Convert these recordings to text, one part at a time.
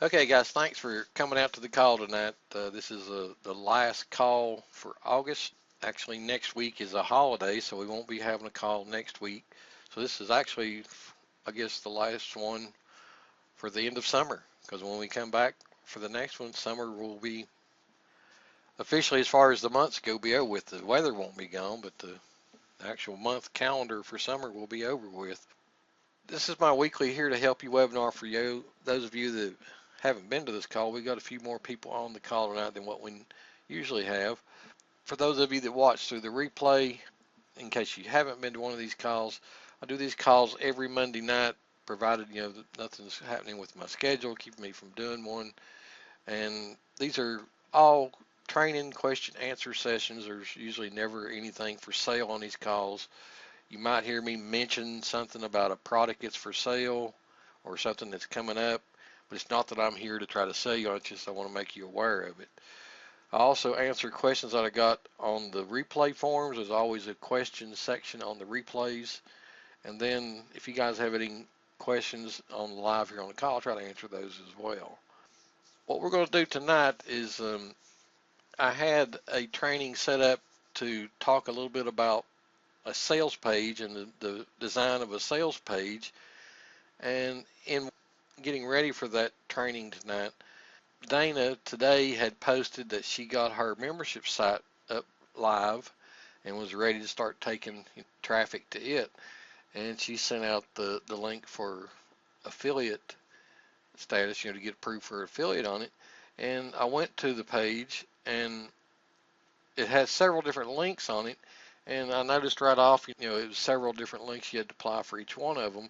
Okay, guys, thanks for coming out to the call tonight. This is the last call for August. Actually, next week is a holiday, so we won't be having a call next week. So this is actually, I guess, the last one for the end of summer. Because when we come back for the next one, summer will be officially, as far as the months go, be over with. The weather won't be gone, but the actual month calendar for summer will be over with. This is my weekly here to help you webinar for you. Those of you that haven't been to this call, we got a few more people on the call tonight than what we usually have. For those of you that watch through the replay, in case you haven't been to one of these calls, I do these calls every Monday night, provided nothing's happening with my schedule, keeping me from doing one. And these are all training question answer sessions. There's usually never anything for sale on these calls. You might hear me mention something about a product that's for sale or something that's coming up, but it's not that I'm here to try to sell you on it, just I want to make you aware of it. I also answer questions that I got on the replay forums. There's always a question section on the replays. And then if you guys have any questions on live here on the call, I'll try to answer those as well. What we're going to do tonight is I had a training set up to talk a little bit about a sales page and the design of a sales page. And in getting ready for that training tonight, Dana today had posted that she got her membership site up live and was ready to start taking traffic to it. And she sent out the link for affiliate status, to get approved for affiliate on it. And I went to the page and it has several different links on it. And I noticed right off, it was several different links you had to apply for each one of them.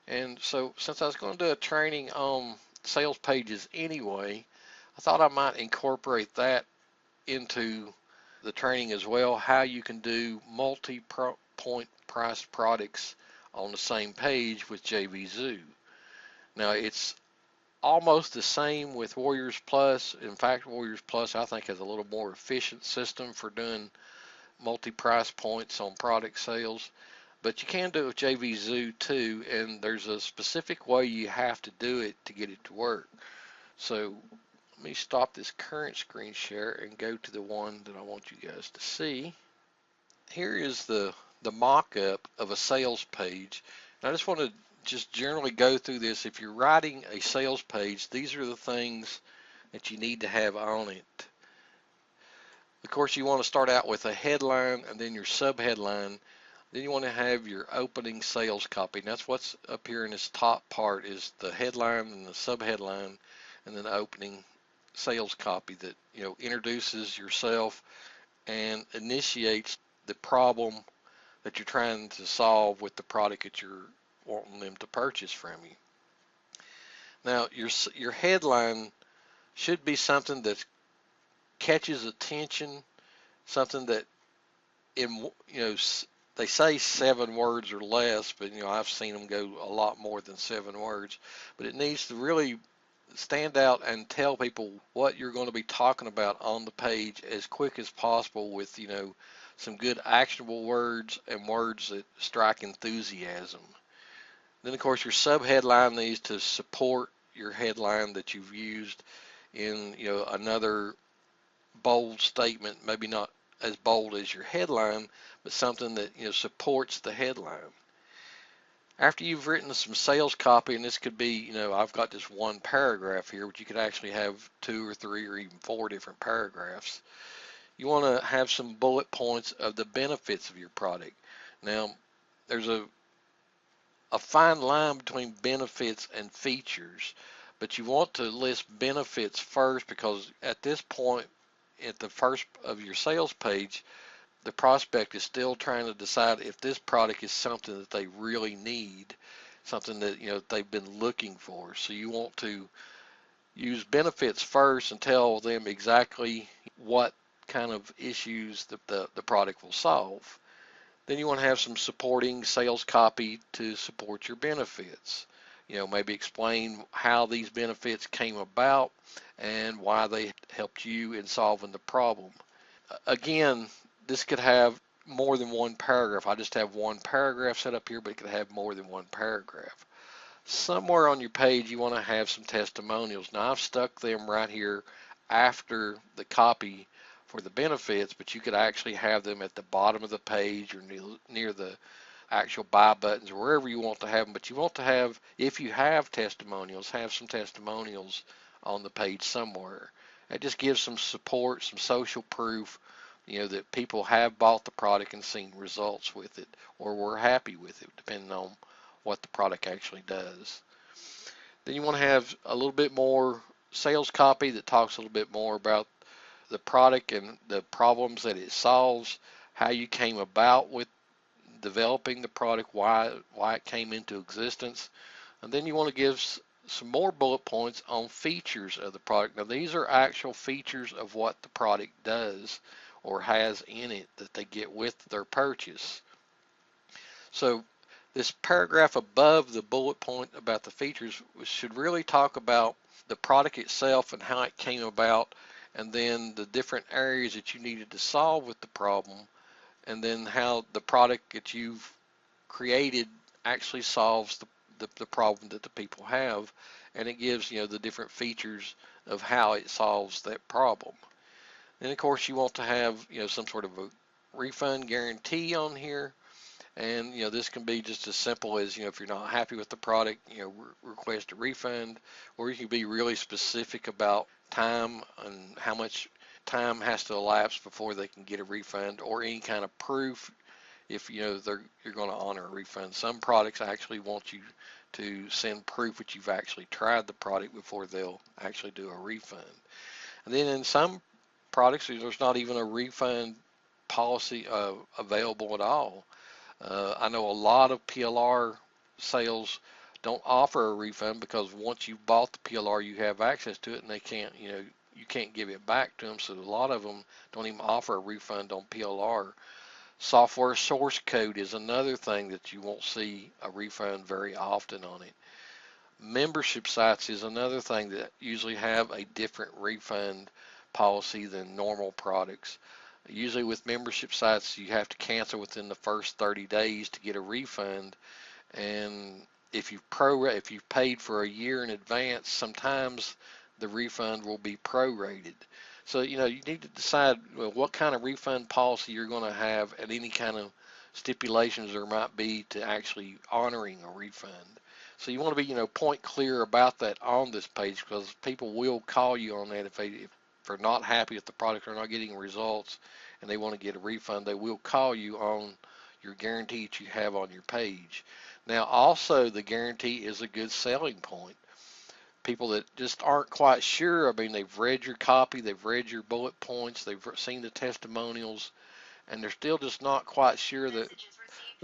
And so since I was going to do a training on sales pages anyway, I thought I might incorporate that into the training as well, how you can do multi-point price products on the same page with JVZoo. Now it's almost the same with Warriors Plus. In fact, Warriors Plus I think has a little more efficient system for doing multi-price points on product sales. But you can do it with JVZoo too, and there's a specific way you have to do it to get it to work. So let me stop this current screen share and go to the one that I want you guys to see. Here is the mock-up of a sales page. And I just want to just generally go through this. If you're writing a sales page, these are the things that you need to have on it. Of course, you want to start out with a headline and then your subheadline. Then you want to have your opening sales copy. And that's what's up here in this top part is the headline and the subheadline and then the opening sales copy that introduces yourself and initiates the problem that you're trying to solve with the product that you're wanting them to purchase from you. Now, your headline should be something that catches attention, something that they say 7 words or less, but I've seen them go a lot more than 7 words. But it needs to really stand out and tell people what you're going to be talking about on the page as quick as possible with some good actionable words and words that strike enthusiasm. Then of course your subheadline needs to support your headline that you've used in another bold statement, maybe not as bold as your headline, but something that supports the headline. After you've written some sales copy, and this could be, I've got this one paragraph here, but you could actually have 2 or 3 or even 4 different paragraphs. You want to have some bullet points of the benefits of your product. Now, there's a fine line between benefits and features, but you want to list benefits first because at this point, at the first of your sales page, the prospect is still trying to decide if this product is something that they really need, something that they've been looking for. So you want to use benefits first and tell them exactly what kind of issues the product will solve. Then you want to have some supporting sales copy to support your benefits. Maybe explain how these benefits came about and why they helped you in solving the problem. Again, this could have more than one paragraph. I just have one paragraph set up here, but it could have more than one paragraph. somewhere on your page you want to have some testimonials. Now I've stuck them right here after the copy for the benefits, but you could actually have them at the bottom of the page or near the actual buy buttons or wherever you want to have them. But you want to have, if you have testimonials, have some testimonials on the page somewhere. It just gives some support, some social proof, that people have bought the product and seen results with it, or were happy with it, depending on what the product actually does. Then you want to have a little bit more sales copy that talks a little bit more about the product and the problems that it solves, how you came about with developing the product, why it came into existence. And then you want to give some more bullet points on features of the product. Now these are actual features of what the product does or has in it that they get with their purchase. So this paragraph above the bullet point about the features should really talk about the product itself and how it came about, and then the different areas that you needed to solve with the problem, and then how the product that you've created actually solves the problem that the people have, and it gives the different features of how it solves that problem. And of course you want to have some sort of a refund guarantee on here, and this can be just as simple as if you're not happy with the product, request a refund, or you can be really specific about time and how much time has to elapse before they can get a refund, or any kind of proof if you're going to honor a refund. Some products actually want you to send proof that you've actually tried the product before they'll actually do a refund. And then in some products there's not even a refund policy available at all. I know a lot of PLR sales don't offer a refund because once you've bought the PLR, you have access to it, and they can't, you can't give it back to them. So a lot of them don't even offer a refund on PLR. Software source code is another thing that you won't see a refund very often on it. Membership sites is another thing that usually have a different refund policy than normal products. Usually with membership sites, you have to cancel within the first 30 days to get a refund. And if you've paid for a year in advance, sometimes the refund will be prorated. So, you need to decide what kind of refund policy you're going to have and any kind of stipulations there might be to actually honoring a refund. So you want to be, point clear about that on this page, because people will call you on that if they're not happy with the product or not getting results and they want to get a refund. They will call you on your guarantee that you have on your page. Now also the guarantee is a good selling point. People that just aren't quite sure, they've read your copy, they've read your bullet points, they've seen the testimonials, and they're still just not quite sure that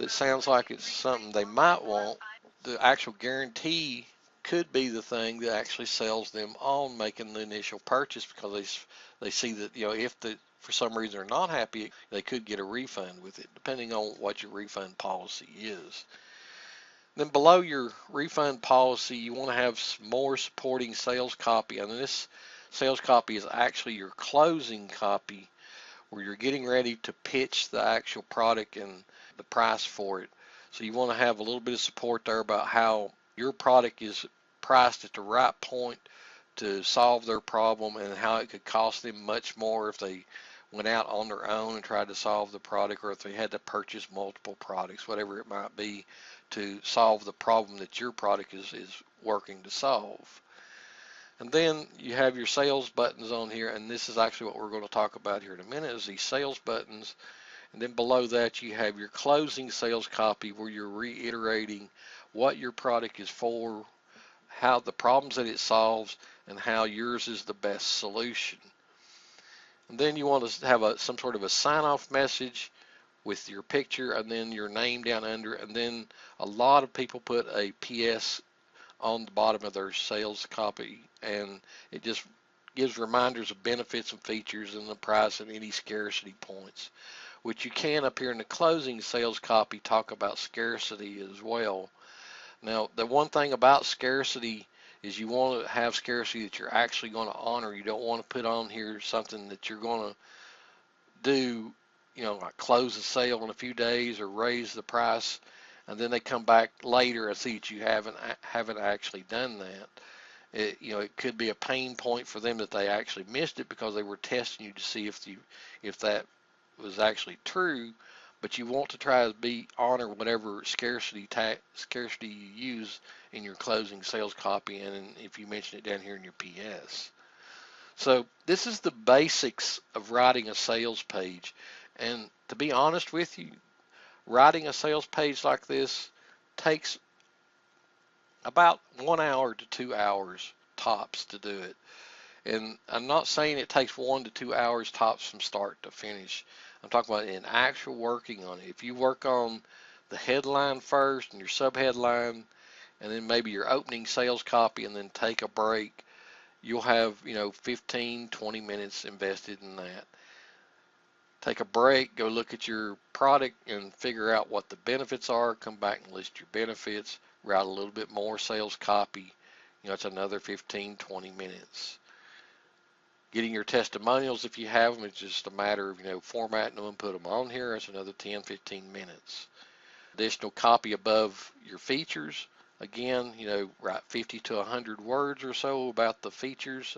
sounds like it's something they might want. The actual guarantee could be the thing that actually sells them on making the initial purchase, because they see that if for some reason they're not happy, they could get a refund with it, depending on what your refund policy is. Then below your refund policy, you want to have more supporting sales copy, and this sales copy is actually your closing copy, where you're getting ready to pitch the actual product and the price for it. So you want to have a little bit of support there about how your product is priced at the right point to solve their problem, and how it could cost them much more if they went out on their own and tried to solve the product, or if they had to purchase multiple products, whatever it might be, to solve the problem that your product is working to solve. And then you have your sales buttons on here, and this is actually what we're going to talk about here in a minute, is these sales buttons. And then below that you have your closing sales copy, where you're reiterating what your product is for, how the problems that it solves, and how yours is the best solution. And then you want to have some sort of a sign-off message with your picture and then your name down under, and then a lot of people put a PS on the bottom of their sales copy, and it just gives reminders of benefits and features and the price and any scarcity points, which you can up here in the closing sales copy talk about scarcity as well. Now the one thing about scarcity is you want to have scarcity that you're actually going to honor. You don't want to put on here something that you're going to do, like close the sale in a few days or raise the price and then they come back later and see that you haven't actually done that. It could be a pain point for them that they actually missed it because they were testing you to see if that was actually true. But you want to try to honor whatever scarcity you use in your closing sales copy, and if you mention it down here in your PS. So this is the basics of writing a sales page. And to be honest with you, writing a sales page like this takes about 1 hour to 2 hours tops to do it. And I'm not saying it takes 1 to 2 hours tops from start to finish. I'm talking about in actual working on it. If you work on the headline first and your subheadline, and then maybe your opening sales copy, and then take a break, you'll have 15, 20 minutes invested in that. Take a break, go look at your product and figure out what the benefits are, come back and list your benefits, write a little bit more sales copy. It's another 15, 20 minutes. Getting your testimonials, if you have them, it's just a matter of formatting them and put them on here. That's another 10, 15 minutes. Additional copy above your features. Again, write 50 to 100 words or so about the features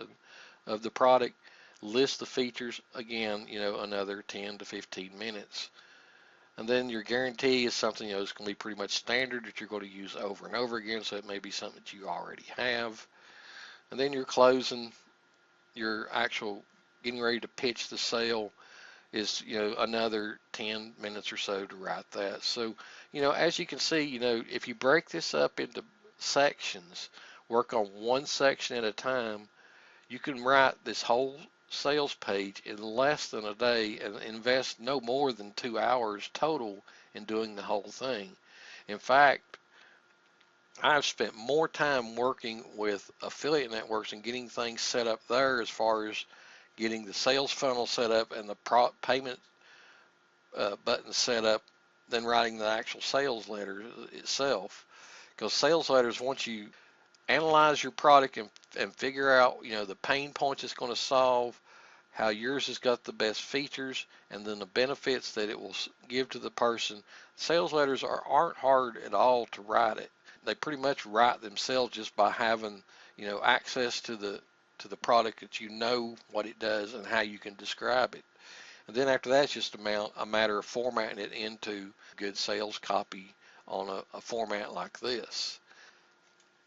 of the product. List the features. Again, another 10 to 15 minutes. And then your guarantee is something that's going to be pretty much standard that you're going to use over and over again, so it may be something that you already have. And then your closing, your actual getting ready to pitch the sale is another 10 minutes or so to write that. So as you can see, if you break this up into sections, work on one section at a time, you can write this whole sales page in less than a day and invest no more than 2 hours total in doing the whole thing. In fact, I've spent more time working with affiliate networks and getting things set up there as far as getting the sales funnel set up and the payment button set up than writing the actual sales letter itself. Because sales letters, once you analyze your product and figure out the pain points it's going to solve, how yours has got the best features, and then the benefits that it will give to the person, sales letters aren't hard at all to write it. They pretty much write themselves just by having access to the product, that what it does and how you can describe it. And then after that, it's just a matter of formatting it into good sales copy on a format like this.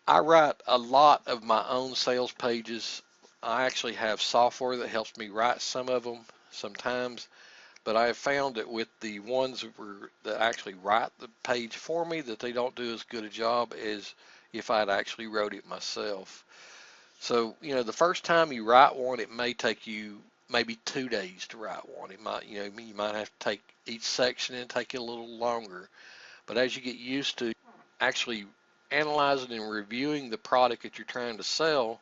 I write a lot of my own sales pages. I actually have software that helps me write some of them sometimes, but I have found that with the ones that actually write the page for me, that they don't do as good a job as if I'd actually wrote it myself. So, the first time you write one, it may take you maybe 2 days to write one. It might, you might have to take each section and take it a little longer. But as you get used to actually analyzing and reviewing the product that you're trying to sell,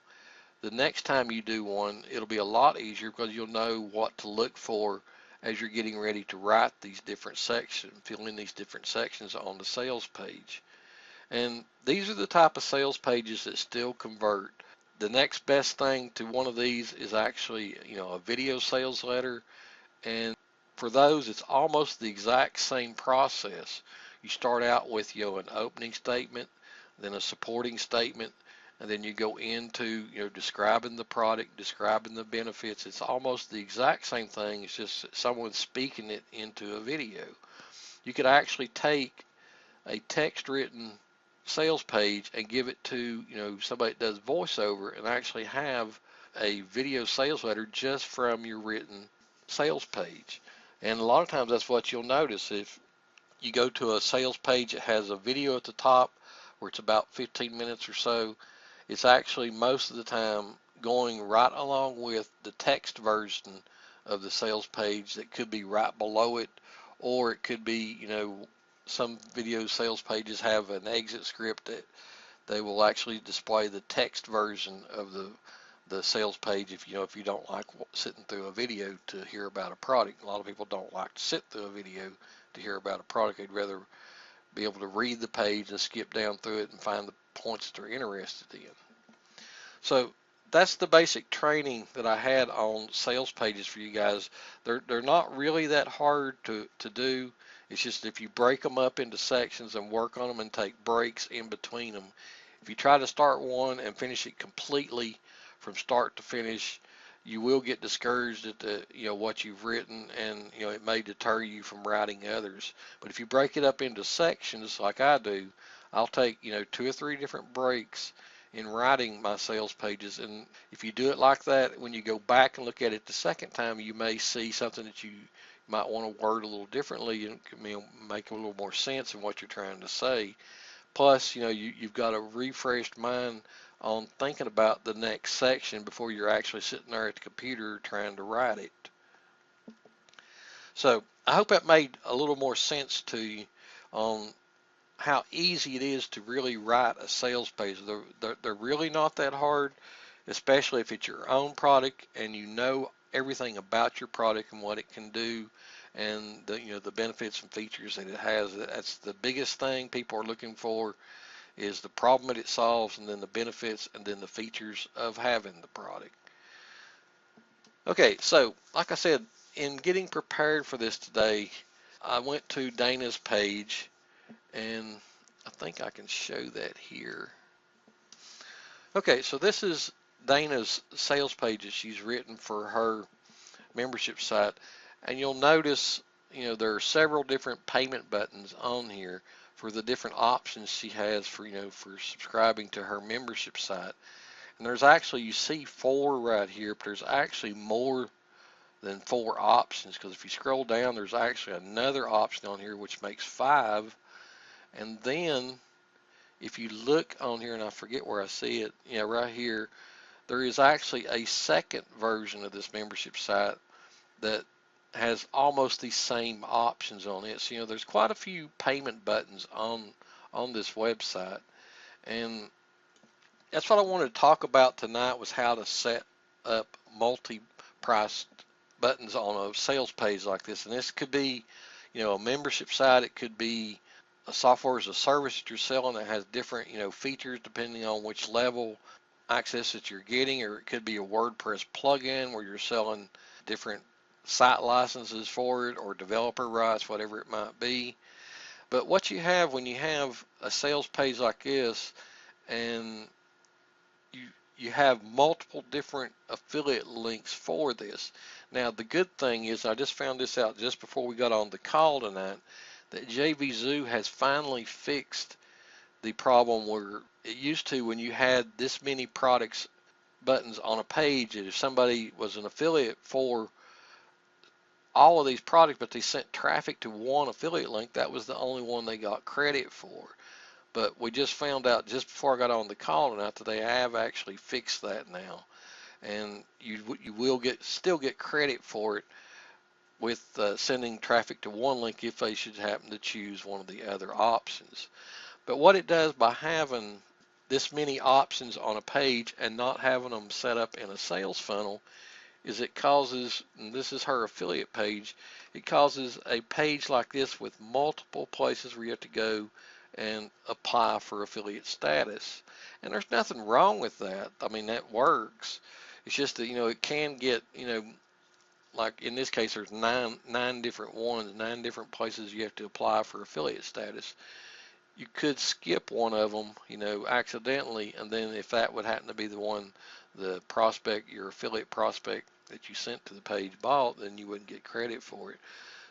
the next time you do one, it'll be a lot easier because you'll know what to look for as you're getting ready to write these different sections, fill in these different sections on the sales page. And these are the type of sales pages that still convert. The next best thing to one of these is actually, a video sales letter. And for those, it's almost the exact same process. You start out with, an opening statement, then a supporting statement, and then you go into, describing the product, describing the benefits. It's almost the exact same thing. It's just someone speaking it into a video. You could actually take a text written sales page and give it to somebody that does voiceover and actually have a video sales letter just from your written sales page. And a lot of times that's what you'll notice. If you go to a sales page that has a video at the top where it's about 15 minutes or so, it's actually most of the time going right along with the text version of the sales page that could be right below it, or it could be, some video sales pages have an exit script that they will actually display the text version of the sales page if you don't like sitting through a video to hear about a product. A lot of people don't like to sit through a video to hear about a product. They'd rather be able to read the page and skip down through it and find the points that they're interested in. So that's the basic training that I had on sales pages for you guys. They're not really that hard to do. It's just if you break them up into sections and work on them and take breaks in between them, if you try to start one and finish it completely from start to finish, you will get discouraged at the, what you've written, and it may deter you from writing others. But if you break it up into sections like I do, I'll take 2 or 3 different breaks in writing my sales pages. And if you do it like that, when you go back and look at it the second time, you may see something that you might want to word a little differently and make a little more sense in what you're trying to say. Plus, you've got a refreshed mind on thinking about the next section before you're actually sitting there at the computer trying to write it. So I hope that made a little more sense to you on how easy it is to really write a sales page. They're really not that hard, especially if it's your own product and you know everything about your product and what it can do, and the benefits and features that it has. That's the biggest thing people are looking for, is the problem that it solves, and then the benefits, and then the features of having the product. Okay, so like I said, in getting prepared for this today, I went to Dana's page, and I think I can show that here. Okay, so this is Dana's sales page that she's written for her membership site, and you'll notice there are several different payment buttons on here for the different options she has for for subscribing to her membership site. And there's actually, you see 4 right here, but there's actually more than 4 options, because if you scroll down, there's actually another option on here which makes 5. And then if you look on here, and I forget where I see it, right here, there is actually a second version of this membership site that has almost the same options on it. So there's quite a few payment buttons on this website, and that's what I wanted to talk about tonight, was how to set up multi-priced buttons on a sales page like this. And this could be a membership site, it could be a software as a service that you're selling that has different features depending on which level access that you're getting, or it could be a WordPress plugin where you're selling different site licenses for it, or developer rights, whatever it might be. But what you have when you have a sales page like this, and you have multiple different affiliate links for this. Now the good thing is, I just found this out just before we got on the call tonight, that JVZoo has finally fixed the problem where it used to, when you had this many products buttons on a page, that if somebody was an affiliate for all of these products, but they sent traffic to one affiliate link, that was the only one they got credit for. But we just found out just before I got on the call tonight that they have actually fixed that now, and you will still get credit for it with sending traffic to one link if they should happen to choose one of the other options. But what it does by having this many options on a page and not having them set up in a sales funnel is it causes, and this is her affiliate page, it causes a page like this with multiple places where you have to go and apply for affiliate status. And there's nothing wrong with that. I mean, that works. It's just that it can get like in this case, there's nine different ones, 9 different places you have to apply for affiliate status. You could skip one of them accidentally, and then if that would happen to be the one the prospect, your affiliate prospect that you sent to the page bought, then you wouldn't get credit for it.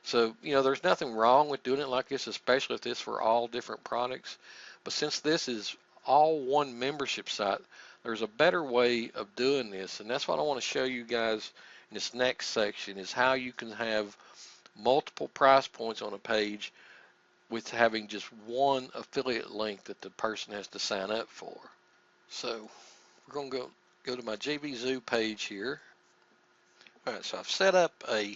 So there's nothing wrong with doing it like this, especially if this for all different products. But since this is all one membership site, there's a better way of doing this, and that's what I want to show you guys in this next section, is how you can have multiple price points on a page with having just one affiliate link that the person has to sign up for. So we're going to go to my JVZoo page here. All right, so I've set up a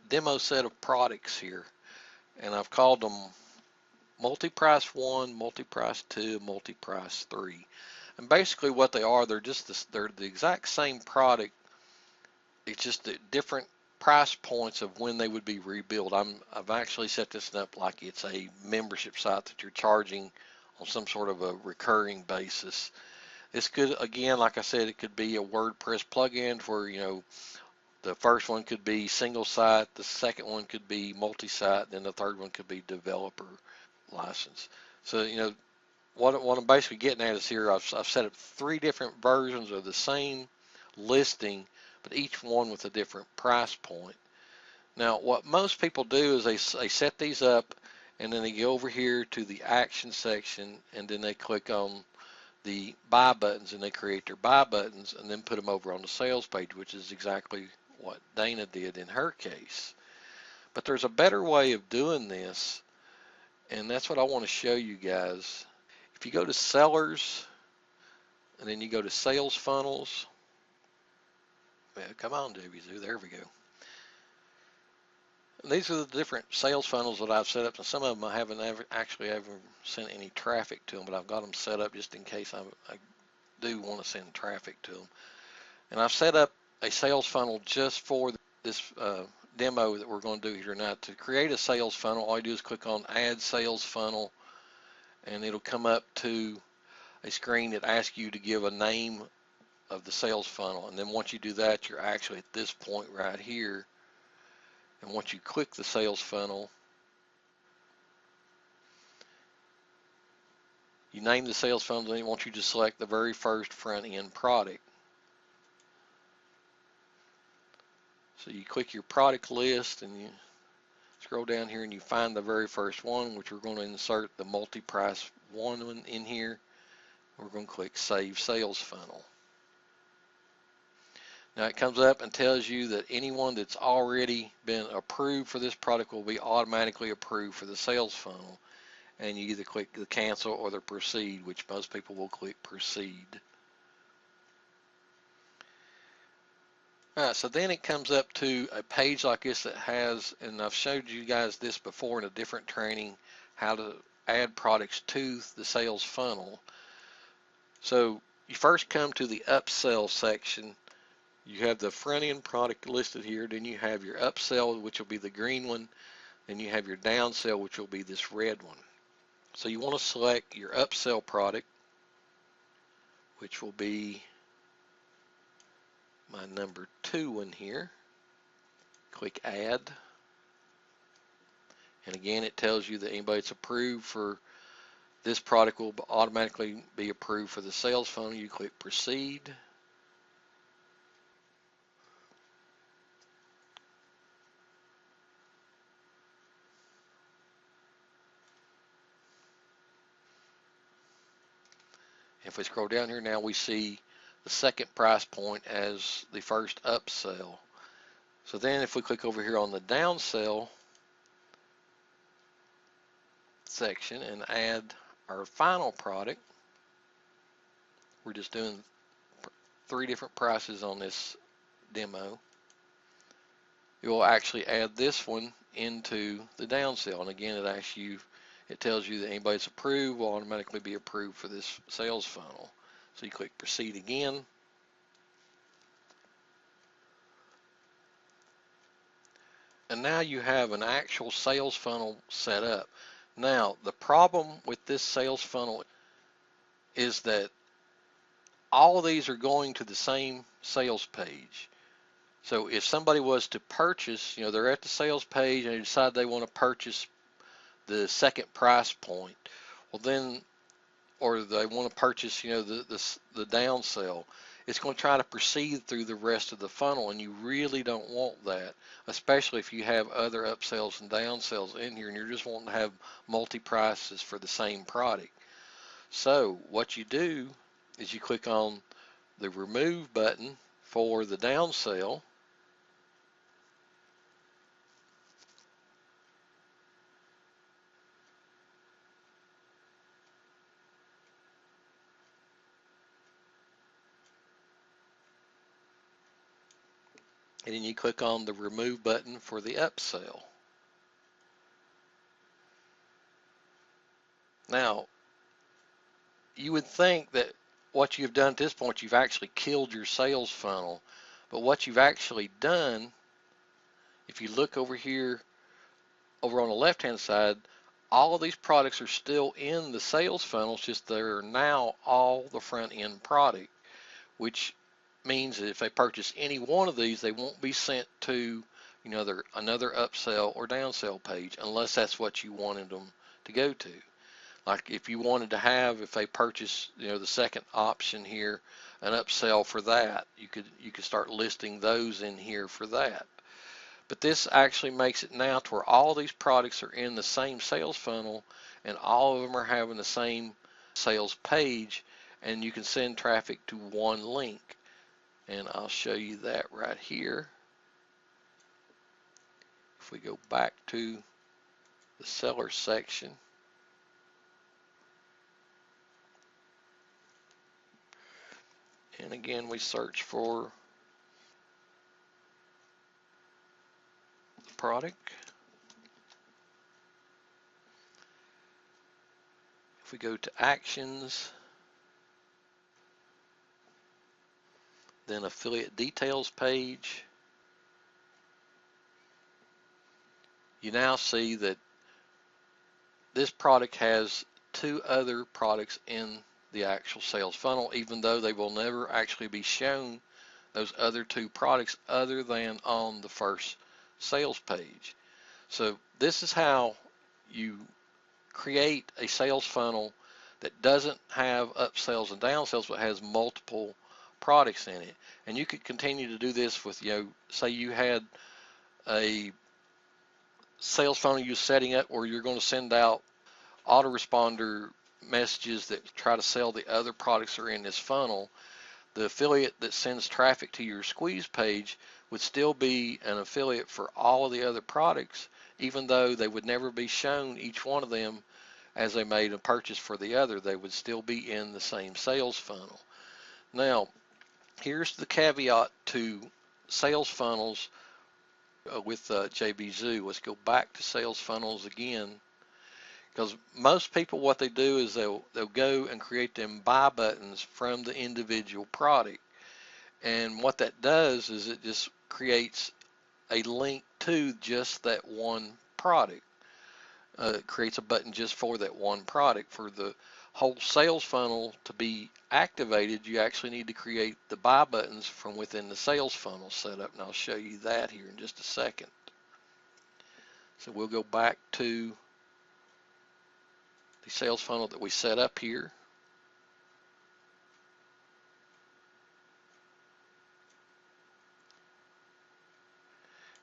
demo set of products here, and I've called them multi-price 1, multi-price 2, multi-price 3. And basically what they are, they're the exact same product. It's just the different price points of when they would be rebilled. I've actually set this up like it's a membership site that you're charging on some sort of a recurring basis. This could, again, like I said, it could be a WordPress plugin where The first one could be single site, the second one could be multi-site, then the third one could be developer license. So, what I'm basically getting at is here I've set up 3 different versions of the same listing, but each one with a different price point. Now, what most people do is they set these up, and then they go over here to the action section, and then they click on the buy buttons, and they create their buy buttons, and then put them over on the sales page, which is exactly what Dana did in her case. But there's a better way of doing this, and that's what I want to show you guys. If you go to sellers, and then you go to sales funnels, well, come on, WZoo, there we go. And these are the different sales funnels that I've set up, and some of them I haven't actually ever sent any traffic to them, but I've got them set up just in case I do want to send traffic to them. And I've set up a sales funnel just for this demo that we're going to do here tonight. To create a sales funnel, all you do is click on Add Sales Funnel, and it'll come up to a screen that asks you to give a name of the sales funnel. And then once you do that, you're actually at this point right here. And once you click the sales funnel, you name the sales funnel, and it wants you to select the very first front end product. So you click your product list and you scroll down here and you find the very first one, which we're going to insert the multi-price one in here. We're going to click Save Sales Funnel. Now it comes up and tells you that anyone that's already been approved for this product will be automatically approved for the sales funnel. And you either click the cancel or the proceed, which most people will click proceed. All right, so then it comes up to a page like this that has, and I've showed you guys this before in a different training, how to add products to the sales funnel. So you first come to the upsell section. You have the front end product listed here, then you have your upsell, which will be the green one, then you have your downsell, which will be this red one. So you want to select your upsell product, which will be my number 2 one here. Click Add. And again, it tells you that anybody that's approved for this product will automatically be approved for the sales funnel. You click Proceed. If we scroll down here now, we see the second price point as the first upsell. So then if we click over here on the downsell section and add our final product, we're just doing 3 different prices on this demo. It will actually add this one into the downsell. And again, it tells you that anybody that's approved will automatically be approved for this sales funnel. So you click Proceed again. And now you have an actual sales funnel set up. Now, the problem with this sales funnel is that all of these are going to the same sales page. So if somebody was to purchase, they're at the sales page and they decide they want to purchase the second price point, well then, or they want to purchase, the downsell, it's going to try to proceed through the rest of the funnel, and you really don't want that, especially if you have other upsells and downsells in here and you're just wanting to have multi-prices for the same product. So what you do is you click on the remove button for the downsell, and then you click on the remove button for the upsell. Now, you would think that what you've done at this point, you've actually killed your sales funnel, but what you've actually done, if you look over here, over on the left-hand side, all of these products are still in the sales funnel, it's just they're now all the front-end product, which means that if they purchase any one of these, they won't be sent to another upsell or downsell page unless that's what you wanted them to go to. Like if you wanted to have, if they purchase, the second option here, an upsell for that, you could start listing those in here for that. But this actually makes it now to where all these products are in the same sales funnel and all of them are having the same sales page, and you can send traffic to one link. And I'll show you that right here. If we go back to the seller section, and again we search for the product. If we go to actions, then affiliate details page, you now see that this product has two other products in the actual sales funnel, even though they will never actually be shown those other two products other than on the first sales page. So this is how you create a sales funnel that doesn't have upsells and downsells but has multiple products in it. And you could continue to do this with, say you had a sales funnel you're setting up where you're going to send out autoresponder messages that try to sell the other products that are in this funnel. The affiliate that sends traffic to your squeeze page would still be an affiliate for all of the other products, even though they would never be shown each one of them as they made a purchase for the other. They would still be in the same sales funnel. Now, here's the caveat to sales funnels with JBZoo. Let's go back to sales funnels again, because most people, what they do is they'll go and create them buy buttons from the individual product, and what that does is it just creates a link to just that one product. It creates a button just for that one product. For the whole sales funnel to be activated, you actually need to create the buy buttons from within the sales funnel setup, and I'll show you that here in just a second. So we'll go back to the sales funnel that we set up here.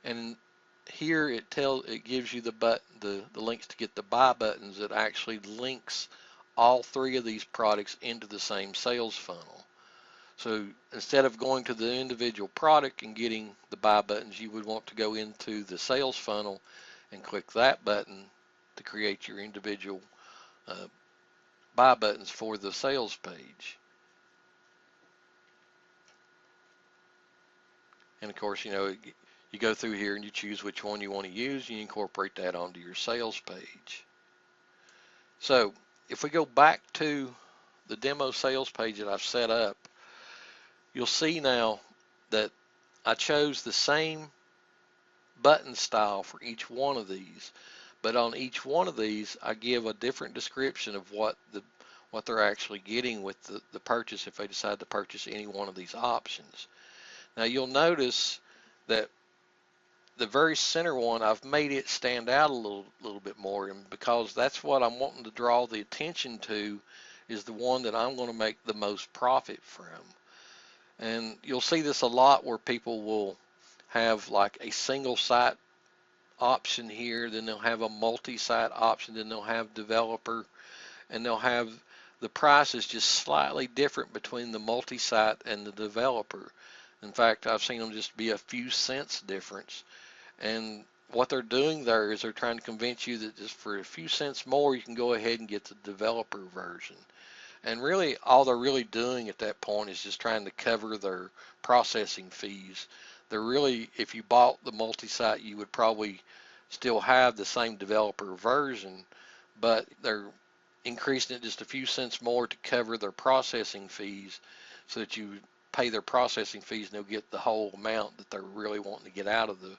And here it gives you the links to get the buy buttons that actually links all three of these products into the same sales funnel. So instead of going to the individual product and getting the buy buttons, you would want to go into the sales funnel and click that button to create your individual buy buttons for the sales page. And of course, you go through here and you choose which one you want to use, and you incorporate that onto your sales page. So if we go back to the demo sales page that I've set up, you'll see now that I chose the same button style for each one of these, but on each one of these I give a different description of what they're actually getting with the purchase if they decide to purchase any one of these options. Now you'll notice that the very center one, I've made it stand out a little bit more, and because that's what I'm wanting to draw the attention to, is the one that I'm going to make the most profit from. And you'll see this a lot where people will have like a single site option here, then they'll have a multi-site option, then they'll have developer, and they'll have the prices just slightly different between the multi-site and the developer. In fact, I've seen them just be a few cents difference. And what they're doing there is they're trying to convince you that just for a few cents more, you can go ahead and get the developer version. And really, all they're really doing at that point is just trying to cover their processing fees. They're really, if you bought the multi-site, you would probably still have the same developer version, but they're increasing it just a few cents more to cover their processing fees, so that you pay their processing fees and they'll get the whole amount that they're really wanting to get out of the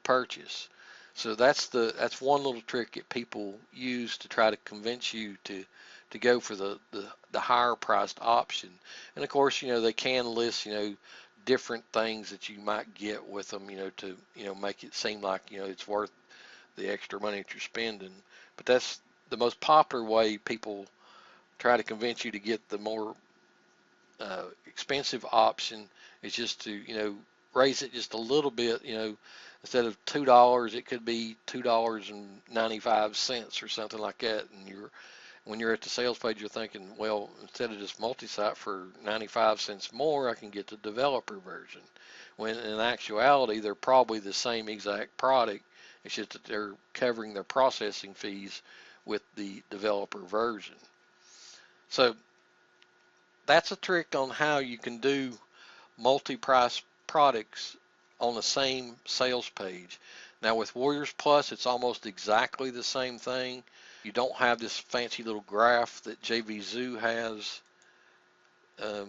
purchase. So that's one little trick that people use to try to convince you to to go for the higher priced option. And of course, they can list, different things that you might get with them, to, make it seem like, it's worth the extra money that you're spending. But that's the most popular way people try to convince you to get the more expensive option, is just to, raise it just a little bit, instead of $2, it could be $2.95 or something like that. And when you're at the sales page, you're thinking, well, instead of just multi-site for 95 cents more, I can get the developer version. When in actuality, they're probably the same exact product. It's just that they're covering their processing fees with the developer version. So that's a trick on how you can do multi-price products on the same sales page. Now with Warriors Plus, it's almost exactly the same thing. You don't have this fancy little graph that JVZoo has. Well,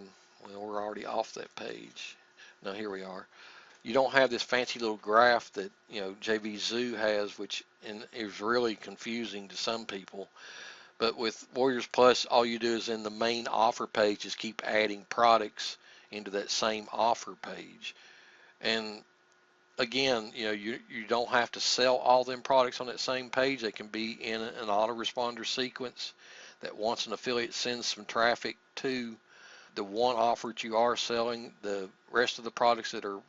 we're already off that page. No, here we are. You don't have this fancy little graph that, JVZoo has, which is really confusing to some people. But with Warriors Plus, all you do is in the main offer page is keep adding products into that same offer page. And again, you don't have to sell all them products on that same page. They can be in an autoresponder sequence that once an affiliate sends some traffic to the one offer that you are selling, the rest of the products that are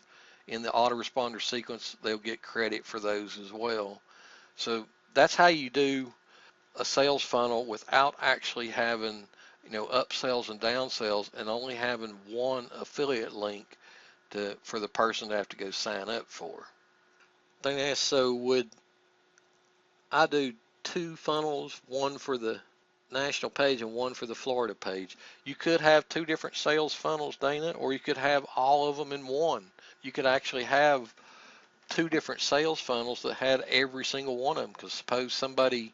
in the autoresponder sequence, they'll get credit for those as well. So that's how you do a sales funnel without actually having, upsells and downsells, and only having one affiliate link for the person to have to go sign up for. Then they ask, so would I do two funnels, one for the national page and one for the Florida page? You could have two different sales funnels, Dana, or you could have all of them in one. You could actually have two different sales funnels that had every single one of them, because suppose somebody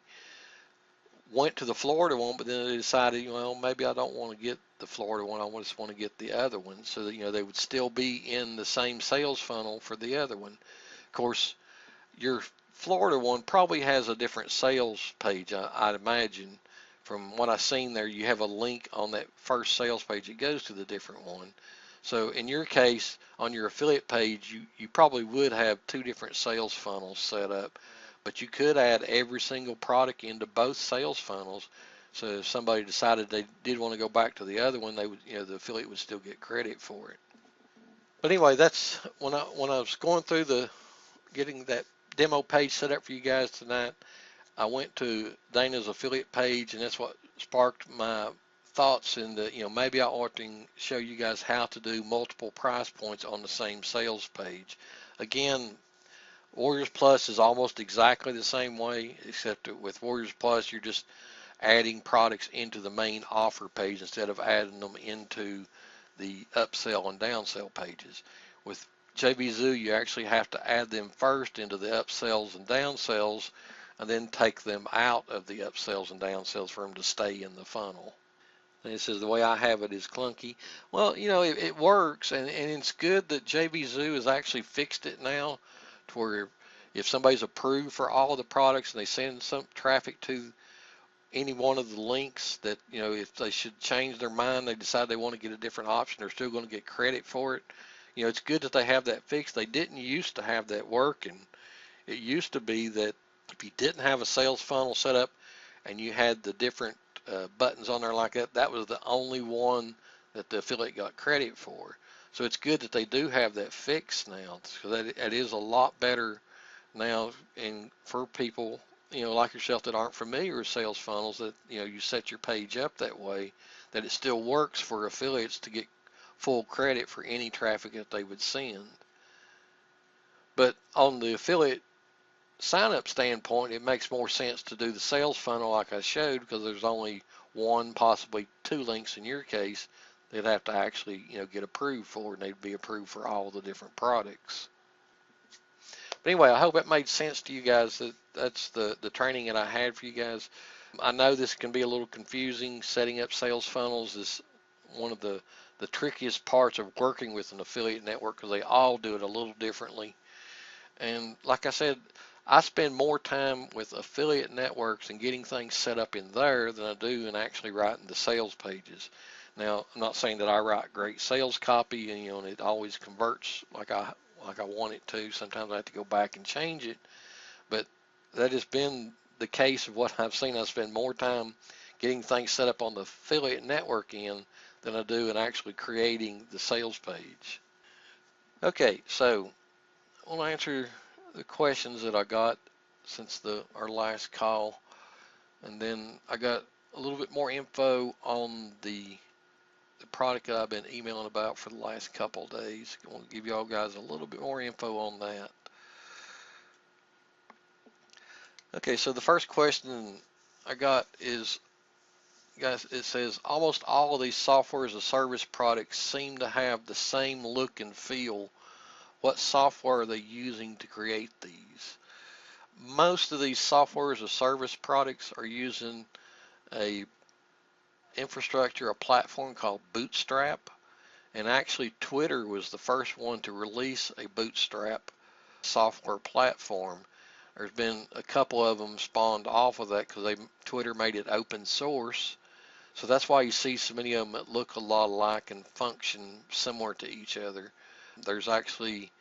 went to the Florida one, but then they decided, well, maybe I don't want to get the Florida one, I just want to get the other one, so that, they would still be in the same sales funnel for the other one. Of course, your Florida one probably has a different sales page, I'd imagine. From what I've seen there, you have a link on that first sales page that goes to the different one. So in your case, on your affiliate page, you probably would have two different sales funnels set up, but you could add every single product into both sales funnels. So if somebody decided they did want to go back to the other one, they would, the affiliate would still get credit for it. But anyway, that's when I was going through getting that demo page set up for you guys tonight, I went to Dana's affiliate page, and that's what sparked my thoughts into, maybe I ought to show you guys how to do multiple price points on the same sales page. Again, Warriors Plus is almost exactly the same way, except that with Warriors Plus, you're just adding products into the main offer page instead of adding them into the upsell and downsell pages. With JVZoo, you actually have to add them first into the upsells and downsells, and then take them out of the upsells and downsells for them to stay in the funnel. And it says the way I have it is clunky. Well, it works, and it's good that JVZoo has actually fixed it now, to where if somebody's approved for all of the products and they send some traffic to any one of the links, that, if they should change their mind, they decide they want to get a different option, they're still going to get credit for it. It's good that they have that fixed. They didn't used to have that working. It used to be that if you didn't have a sales funnel set up and you had the different buttons on there like that, that was the only one that the affiliate got credit for. So it's good that they do have that fixed now, because that is a lot better now. And for people, like yourself, that aren't familiar with sales funnels, that, you set your page up that way, that it still works for affiliates to get full credit for any traffic that they would send. But on the affiliate sign up standpoint, it makes more sense to do the sales funnel like I showed, because there's only one, possibly two links in your case they'd have to actually, get approved for, and they'd be approved for all the different products. But anyway, I hope that made sense to you guys. That's the training that I had for you guys. I know this can be a little confusing. Setting up sales funnels is one of the trickiest parts of working with an affiliate network, because they all do it a little differently. And like I said, I spend more time with affiliate networks and getting things set up in there than I do in actually writing the sales pages. Now, I'm not saying that I write great sales copy and and it always converts like I want it to. Sometimes I have to go back and change it, but that has been the case of what I've seen. I spend more time getting things set up on the affiliate network end than I do in actually creating the sales page. Okay, so I want to answer the questions that I got since our last call, and then I got a little bit more info on the product that I've been emailing about for the last couple of days. I want to give y'all guys a little bit more info on that. Okay, so the first question I got is, guys, it says almost all of these software as a service products seem to have the same look and feel. What software are they using to create these? Most of these software as a service products are using a infrastructure, a platform called Bootstrap. And actually Twitter was the first one to release a Bootstrap software platform. There's been a couple of them spawned off of that because Twitter made it open source. So that's why you see so many of them that look a lot alike and function similar to each other. There's actually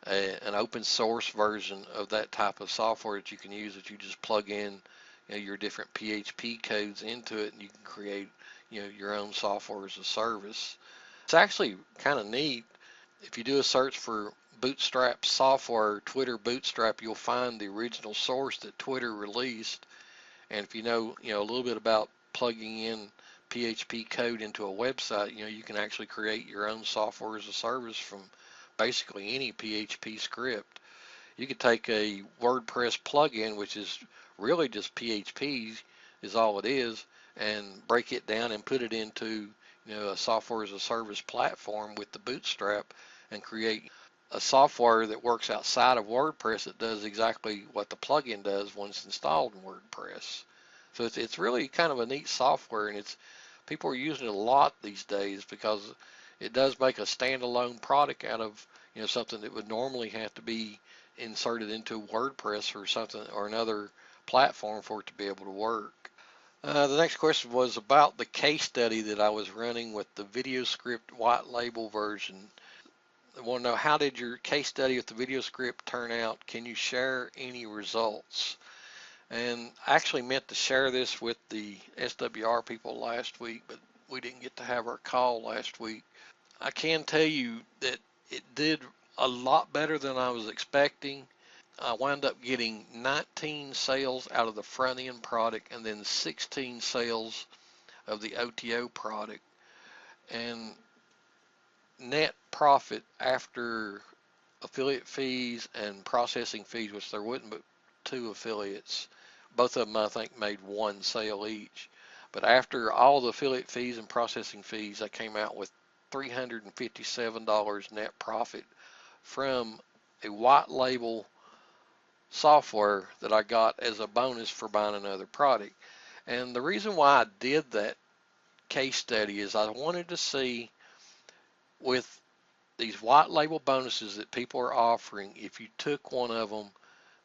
an open source version of that type of software that you can use, that you just plug in your different PHP codes into it, and you can create your own software as a service. It's actually kind of neat. If you do a search for Bootstrap software, Twitter Bootstrap, you'll find the original source that Twitter released. And if you know a little bit about plugging in PHP code into a website, you can actually create your own software as a service from basically any PHP script. You could take a WordPress plugin, which is really just PHP is all it is, and break it down and put it into a software as a service platform with the Bootstrap, and create a software that works outside of WordPress that does exactly what the plugin does once installed in WordPress. So it's really kind of a neat software, and people are using it a lot these days because it does make a standalone product out of something that would normally have to be inserted into WordPress or something or another platform for it to be able to work. The next question was about the case study that I was running with the VideoScript white label version. I want to know, how did your case study with the VideoScript turn out? Can you share any results? And I actually meant to share this with the SWR people last week, but we didn't get to have our call last week. I can tell you that it did a lot better than I was expecting. I wound up getting 19 sales out of the front end product and then 16 sales of the OTO product. And net profit after affiliate fees and processing fees, which there wasn't but 2 affiliates, both of them I think made 1 sale each. But after all the affiliate fees and processing fees, I came out with $357 net profit from a white label software that I got as a bonus for buying another product. And the reason why I did that case study is I wanted to see, with these white label bonuses that people are offering, if you took one of them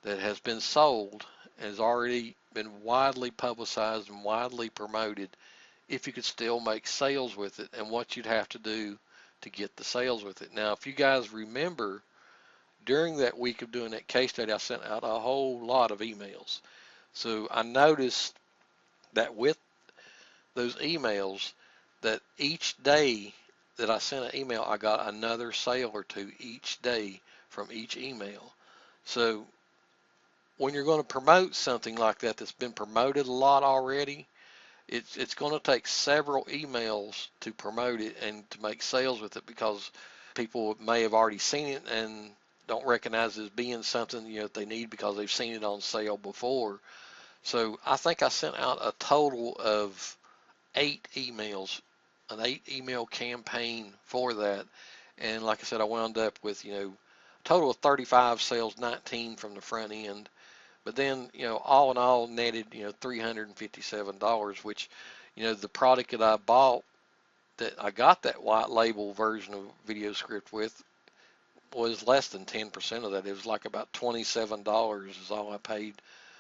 that has been sold and has already been widely publicized and widely promoted, if you could still make sales with it and what you'd have to do to get the sales with it. Now, if you guys remember, during that week of doing that case study, I sent out a whole lot of emails. So I noticed that with those emails, that each day that I sent an email, I got another sale or 2 each day from each email. So when you're going to promote something like that that's been promoted a lot already, it's going to take several emails to promote it and to make sales with it, because people may have already seen it and don't recognize it as being something they need because they've seen it on sale before. So I think I sent out a total of 8 emails, an 8 email campaign for that. And like I said, I wound up with a total of 35 sales, 19 from the front end. But then all in all netted $357, which the product that I bought, that I got that white label version of VideoScript with, was less than 10% of that. It was like about $27 is all I paid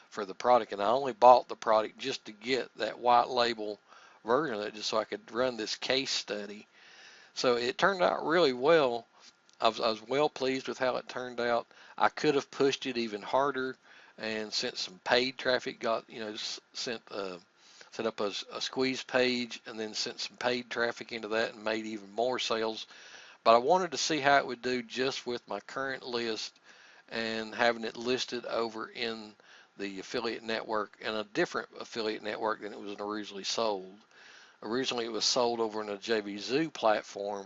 for the product, and I only bought the product just to get that white label version of it, just so I could run this case study. So it turned out really well. I was well pleased with how it turned out. I could have pushed it even harder and sent some paid traffic. Set up a squeeze page and then sent some paid traffic into that and made even more sales. But I wanted to see how it would do just with my current list and having it listed over in the affiliate network, and a different affiliate network than it was originally sold. Originally it was sold over in a JVZoo platform,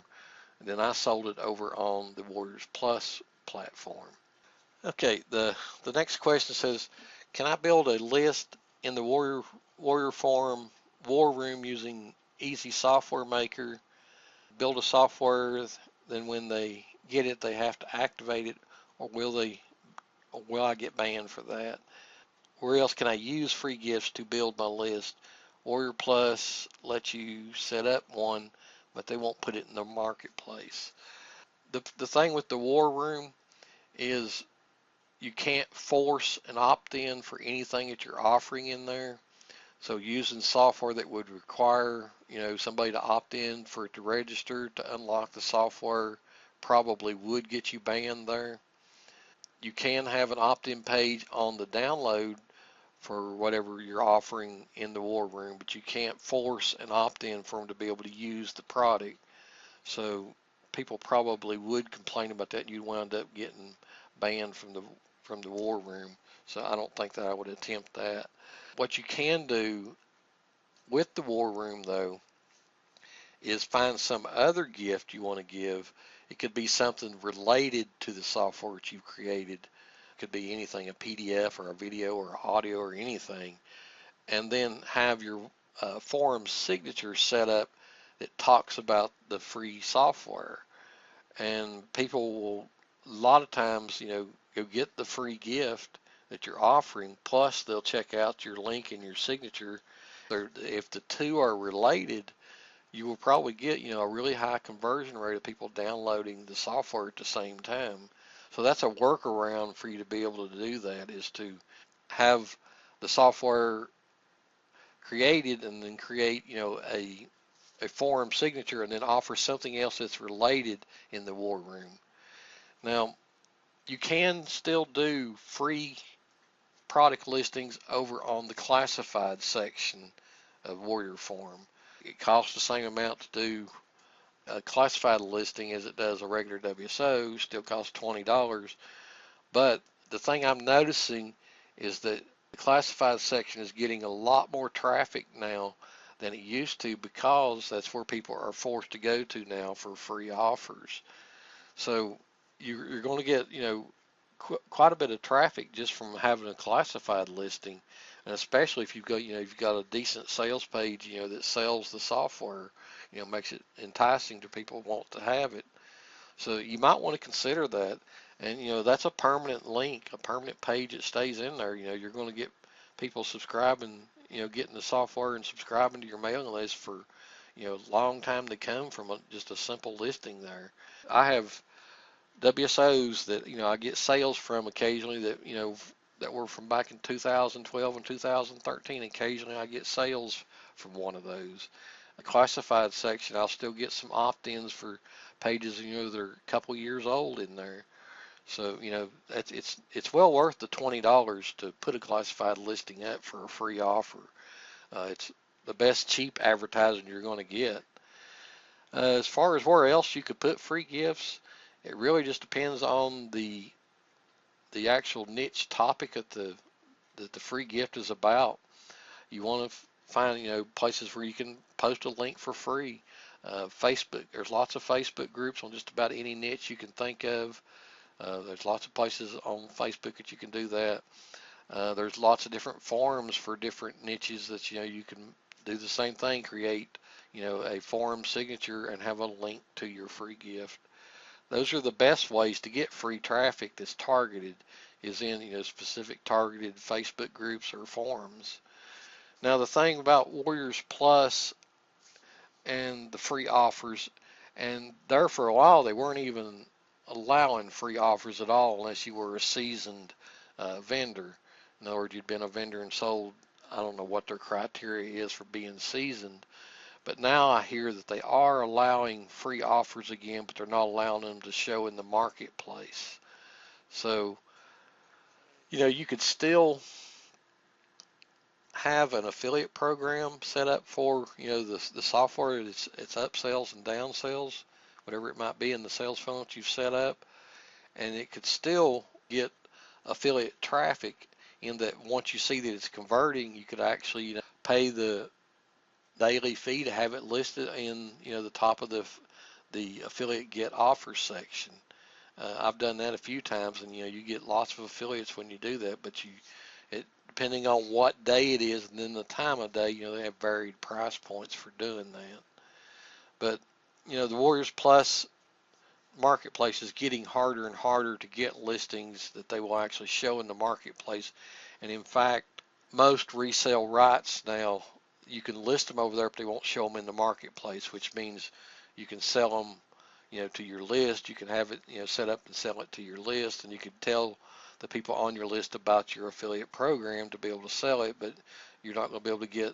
and then I sold it over on the Warriors Plus platform. Okay, the next question says, can I build a list in the Warrior Forum War Room using Easy Software Maker? Build a software, then when they get it, they have to activate it, or will I get banned for that? Where else can I use free gifts to build my list? Warrior Plus lets you set up one, but they won't put it in the marketplace. The thing with the War Room is you can't force an opt-in for anything that you're offering in there. So using software that would require, somebody to opt in for it to register to unlock the software probably would get you banned there. You can have an opt-in page on the download for whatever you're offering in the War Room, but you can't force an opt-in for them to be able to use the product. So people probably would complain about that, and you'd wind up getting banned from the War Room. So I don't think that I would attempt that. What you can do with the War Room, though, is find some other gift you want to give. It could be something related to the software that you've created. It could be anything, a PDF or a video or audio or anything. And then have your forum signature set up that talks about the free software. And people will, a lot of times, go get the free gift that you're offering, plus they'll check out your link and your signature. If the two are related, you will probably get, a really high conversion rate of people downloading the software at the same time. So that's a workaround for you to be able to do that, is to have the software created and then create, a forum signature and then offer something else that's related in the War Room. Now, you can still do free product listings over on the classified section of Warrior Forum. It costs the same amount to do a classified listing as it does a regular WSO, still costs $20. But the thing I'm noticing is that the classified section is getting a lot more traffic now than it used to, because that's where people are forced to go to now for free offers. So you're going to get, quite a bit of traffic just from having a classified listing, and especially if you've got a decent sales page, that sells the software, makes it enticing to people who want to have it. So you might want to consider that, and that's a permanent link, a permanent page that stays in there. You're going to get people subscribing, getting the software and subscribing to your mailing list for, long time to come from just a simple listing there. I have WSOs that I get sales from occasionally that that were from back in 2012 and 2013. Occasionally I get sales from one of those. A classified section, I'll still get some opt-ins for pages that are a couple years old in there. So it's well worth the $20 to put a classified listing up for a free offer. It's the best cheap advertising you're going to get. As far as where else you could put free gifts, it really just depends on the actual niche topic that the free gift is about. You want to find places where you can post a link for free. Facebook, there's lots of Facebook groups on just about any niche you can think of. There's lots of places on Facebook that you can do that. There's lots of different forums for different niches that you can do the same thing. Create a forum signature and have a link to your free gift. Those are the best ways to get free traffic that's targeted, is in specific targeted Facebook groups or forums. Now the thing about Warriors Plus and the free offers, and there for a while they weren't even allowing free offers at all unless you were a seasoned vendor. In other words, you'd been a vendor and sold, I don't know what their criteria is for being seasoned, but now I hear that they are allowing free offers again, but they're not allowing them to show in the marketplace. So, you could still have an affiliate program set up for, the software. It's upsells and downsells, whatever it might be in the sales funnel that you've set up, and it could still get affiliate traffic in that once you see that it's converting, you could actually, pay the daily fee to have it listed in, the top of the affiliate get offers section. I've done that a few times, and you get lots of affiliates when you do that, but depending on what day it is and then the time of day, they have varied price points for doing that. But the Warriors Plus marketplace is getting harder and harder to get listings that they will actually show in the marketplace. And in fact, most resale rights now, you can list them over there, but they won't show them in the marketplace, which means you can sell them, to your list. You can have it, set up and sell it to your list, and you can tell the people on your list about your affiliate program to be able to sell it, but you're not going to be able to get,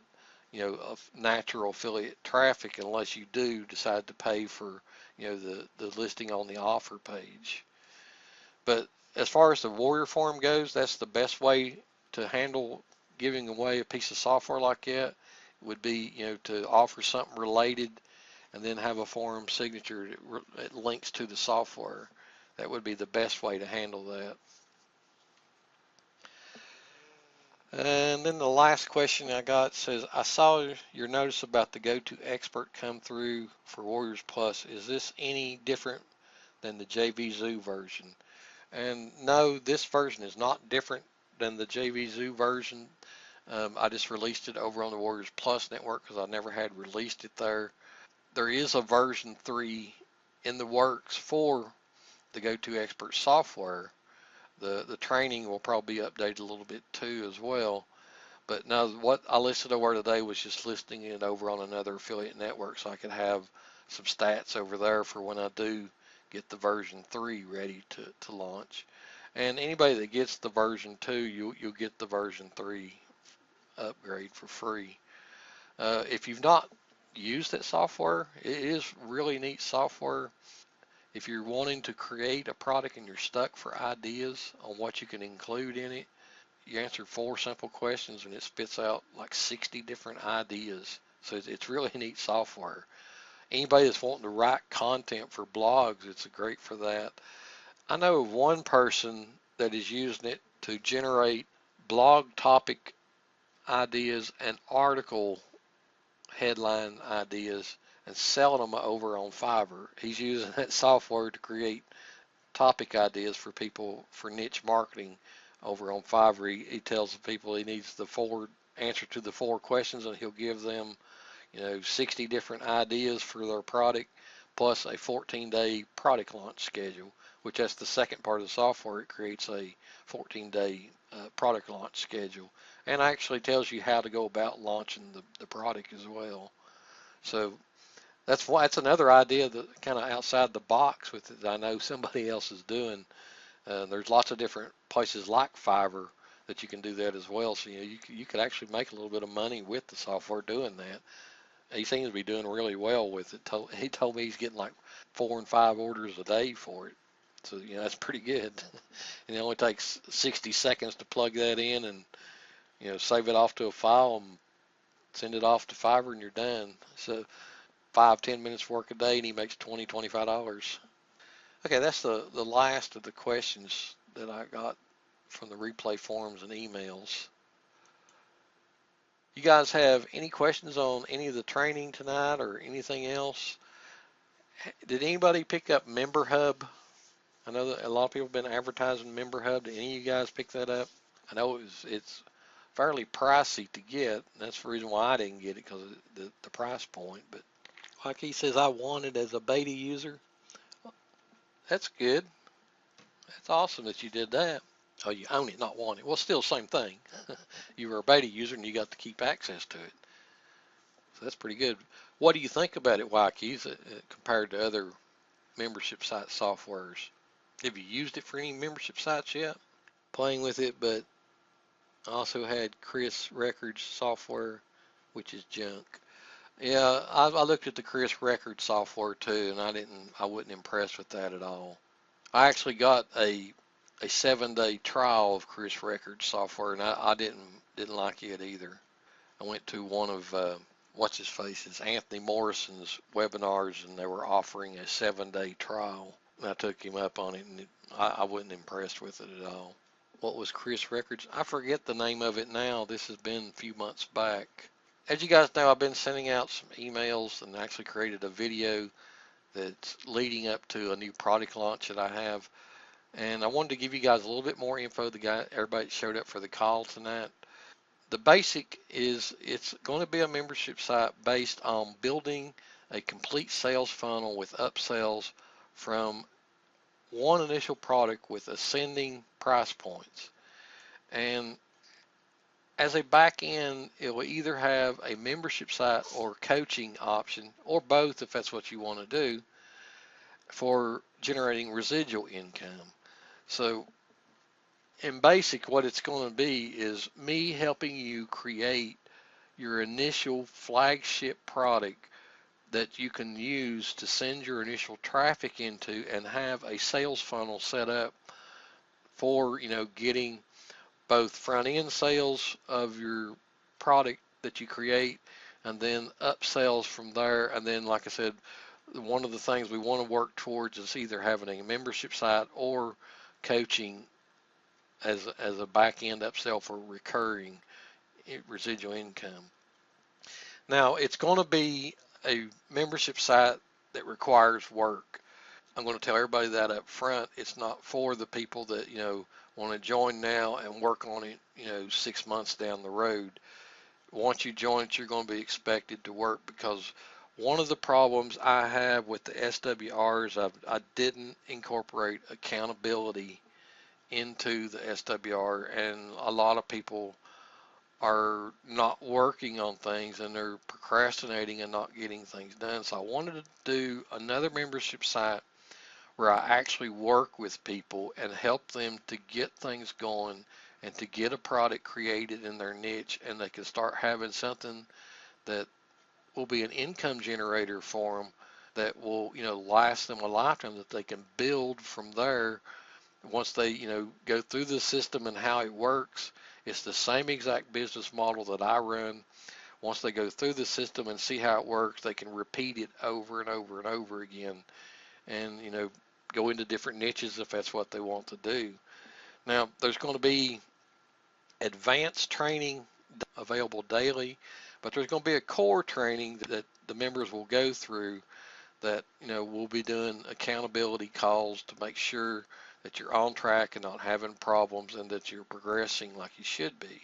natural affiliate traffic unless you do decide to pay for, the listing on the offer page. But as far as the Warrior Forum goes, that's the best way to handle giving away a piece of software like that. Would be, to offer something related and then have a forum signature that links to the software. That would be the best way to handle that. And then the last question I got says, I saw your notice about the go-to expert come through for Warriors Plus. Is this any different than the JVZoo version? And no, this version is not different than the JVZoo version. I just released it over on the Warriors Plus network because I never had released it there. There is a version 3 in the works for the go-to expert software. The training will probably be updated a little bit too as well. But now what I listed over today was just listing it over on another affiliate network so I could have some stats over there for when I do get the version 3 ready to launch. And anybody that gets the version 2, you'll get the version 3 upgrade for free. If you've not used that software, it is really neat software. If you're wanting to create a product and you're stuck for ideas on what you can include in it, you answer 4 simple questions and it spits out like 60 different ideas. So it's really neat software. Anybody that's wanting to write content for blogs, it's great for that. I know of one person that is using it to generate blog topic ideas and article headline ideas and selling them over on Fiverr. He's using that software to create topic ideas for people for niche marketing over on Fiverr. He tells the people he needs the answer to the 4 questions, and he'll give them 60 different ideas for their product plus a 14-day product launch schedule, which that's the second part of the software. It creates a 14-day product launch schedule and actually tells you how to go about launching the product as well. So that's another idea that kind of outside the box with it that I know somebody else is doing. There's lots of different places like Fiverr that you can do that as well. So you could actually make a little bit of money with the software doing that. He seems to be doing really well with it. He told me he's getting like 4 and 5 orders a day for it. So that's pretty good. And it only takes 60 seconds to plug that in and save it off to a file and send it off to Fiverr and you're done. So 5-10 minutes work a day and he makes $20-$25. Okay, that's the last of the questions that I got from the replay forums and emails. You guys have any questions on any of the training tonight or anything else? Did anybody pick up Member Hub? I know that a lot of people have been advertising Member Hub. Did any of you guys pick that up? I know it's fairly pricey to get. That's the reason why I didn't get it, because of the price point. But like he says, I want it as a beta user. That's good. That's awesome that you did that. Oh, you own it, not want it. Well, still same thing. You were a beta user and you got to keep access to it. So that's pretty good. What do you think about it, YKs, compared to other membership site softwares? Have you used it for any membership sites yet? Playing with it, but I also had Chris Records software, which is junk. Yeah, I looked at the Chris Records software too, and I wasn't impressed with that at all. I actually got a 7-day trial of Chris Records software, and I didn't like it either. I went to one of what's his face's Anthony Morrison's webinars, and they were offering a 7-day trial. And I took him up on it, and I wasn't impressed with it at all. What was Chris Records? I forget the name of it now. This has been a few months back. As you guys know, I've been sending out some emails and actually created a video that's leading up to a new product launch that I have. And I wanted to give you guys a little bit more info. Everybody showed up for the call tonight. The basic is it's going to be a membership site based on building a complete sales funnel with upsells from one initial product with ascending price points. And as a back end, it will either have a membership site or coaching option, or both if that's what you want to do, for generating residual income. So in basic, what it's going to be is me helping you create your initial flagship product that you can use to send your initial traffic into and have a sales funnel set up for, getting both front end sales of your product that you create and then upsells from there. And then, like I said, one of the things we want to work towards is either having a membership site or coaching as a back end upsell for recurring residual income. Now, it's going to be a membership site that requires work. I'm going to tell everybody that up front. It's not for the people that, want to join now and work on it, 6 months down the road. Once you join it, you're going to be expected to work, because one of the problems I have with the SWRs, I didn't incorporate accountability into the SWR, and a lot of people are not working on things and they're procrastinating and not getting things done. So I wanted to do another membership site where I actually work with people and help them to get things going and to get a product created in their niche, and they can start having something that will be an income generator for them that will, last them a lifetime, that they can build from there. Once they, go through the system and how it works, it's the same exact business model that I run. Once they go through the system and see how it works, they can repeat it over and over and over again, and, go into different niches if that's what they want to do. Now, there's going to be advanced training available daily, but there's going to be a core training that the members will go through that, we'll be doing accountability calls to make sure that you're on track and not having problems and that you're progressing like you should be.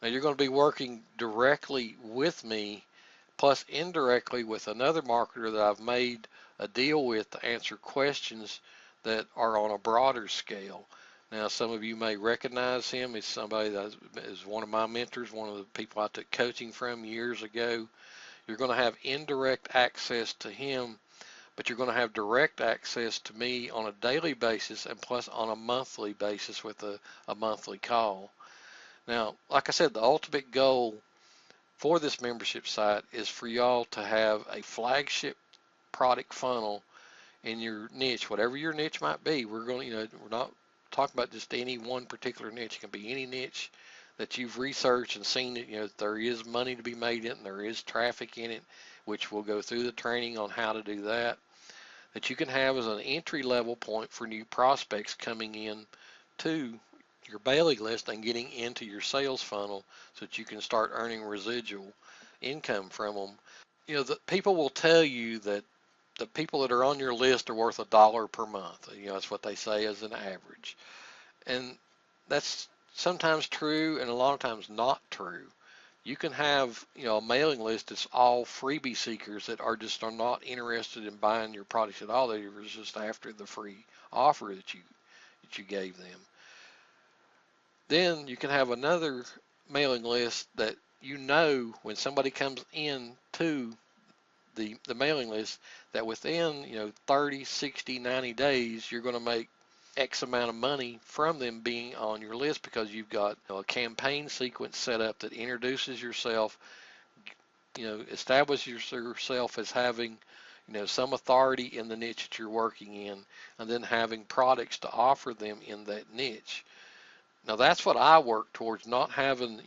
Now, you're going to be working directly with me, plus indirectly with another marketer that I've made a deal with to answer questions that are on a broader scale. Now, some of you may recognize him. He's somebody that is one of my mentors, one of the people I took coaching from years ago. You're going to have indirect access to him, but you're going to have direct access to me on a daily basis and plus on a monthly basis with a monthly call. Now, like I said, the ultimate goal for this membership site is for y'all to have a flagship product funnel in your niche, whatever your niche might be. We're going to, we're not talking about just any one particular niche. It can be any niche that you've researched and seen that, there is money to be made in it and there is traffic in it, which we'll go through the training on how to do that, that you can have as an entry level point for new prospects coming in to your Bailey list and getting into your sales funnel so that you can start earning residual income from them. The people will tell you that the people that are on your list are worth $1 per month. That's what they say as an average. And that's sometimes true and a lot of times not true. You can have, a mailing list that's all freebie seekers that are not interested in buying your products at all. They were just after the free offer that you gave them. Then you can have another mailing list that, when somebody comes in to the mailing list, that within 30, 60, 90 days you're going to make X amount of money from them being on your list, because you've got a campaign sequence set up that introduces yourself, establishes yourself as having some authority in the niche that you're working in, and then having products to offer them in that niche. Now that's what I work towards, not having